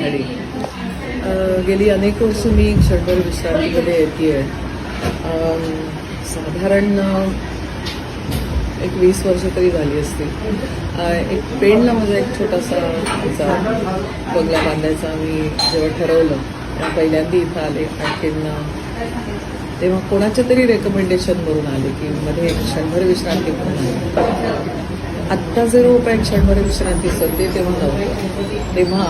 पहाडी. गेली अनेक वर्ष मी क्षणभर विश्रांतीमध्ये येते आहे. साधारण एक 20 वर्ष तरी झाली असतील. एक पेणला माझा एक छोटासा आमचा बंगला बांधायचा मी जेव्हा ठरवलं पहिल्यांदा इथं आले. आणखीन तेव्हा कोणाच्या तरी रेकमेंडेशनवरून आले की मध्ये एक क्षणभर विश्रांती म्हणून. आत्ता जे रुपये क्षणभर विश्रांती सध्या तेव्हा नव्हतं. तेव्हा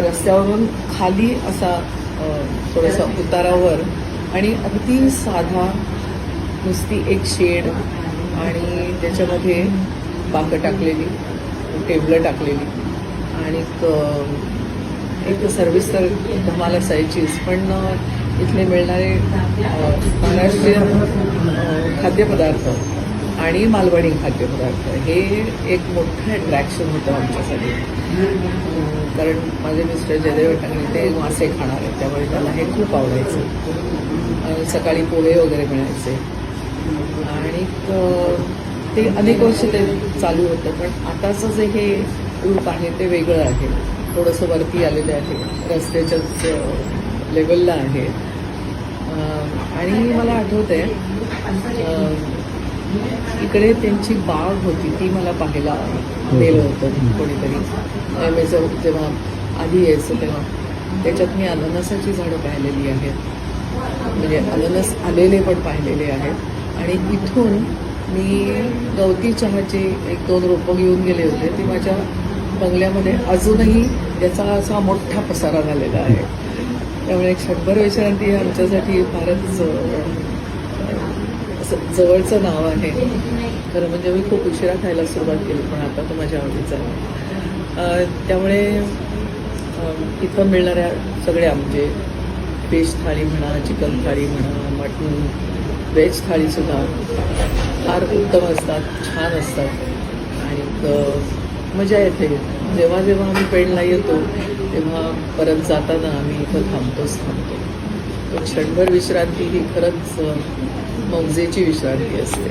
रस्त्यावरून खाली असा थोडासा उतारावर आणि अगदी साधा नुसती एक शेड आणि त्याच्यामध्ये बाकं टाकलेली, टेबलं टाकलेली आणि एक सर्व्हिस तर धमाल असायचीच. पण इथले मिळणारे महाराष्ट्रीयन खाद्यपदार्थ आणि मालवणी खाद्यपदार्थ हे एक मोठं अट्रॅक्शन होतं आमच्यासाठी. कारण माझे मिस्टर जयदेव टांगणे ते मासे खाणार आहेत, त्यामुळे त्याला हे खूप आवडायचं. सकाळी पोहे वगैरे मिळायचे आणि ते अनेक वर्ष ते चालू होतं. पण आताचं जे हे रूप आहे ते वेगळं आहे, थोडंसं वरती आलेलं आहे, रस्त्याच्याच लेवलला आहे. आणि मला आठवतंय इकडे त्यांची बाग होती, ती मला पाहायला नेलं होतं कोणीतरी. जेव्हा आधी यायचं तेव्हा त्याच्यात मी अननसाची झाडं पाहिलेली आहेत, म्हणजे अननस आलेले पण पाहिलेले आहेत. आणि इथून मी गवती चहाचे 1-2 रोपं घेऊन गेले होते. ती माझ्या बंगल्यामध्ये अजूनही याचा असा मोठा पसारा झालेला आहे. त्यामुळे क्षणभर विश्रांती हे आमच्यासाठी फारच असं जवळचं नाव आहे. खरं म्हणजे मी खूप उशिरा खायला सुरुवात केली, पण आता तो माझ्या आवडीचा आहे. त्यामुळे इथं मिळणाऱ्या सगळ्या म्हणजे फिश थाळी म्हणा, चिकन थाळी म्हणा, मटण, व्हेज थाळीसुद्धा फार उत्तम असतात, छान असतात आणि मजा येते. जेव्हा जेव्हा आम्ही पेणला येतो तेव्हा परत जाताना आम्ही इथं थांबतो. क्षणभर विश्रांती ही खरंच मौजेची विश्रांती असते.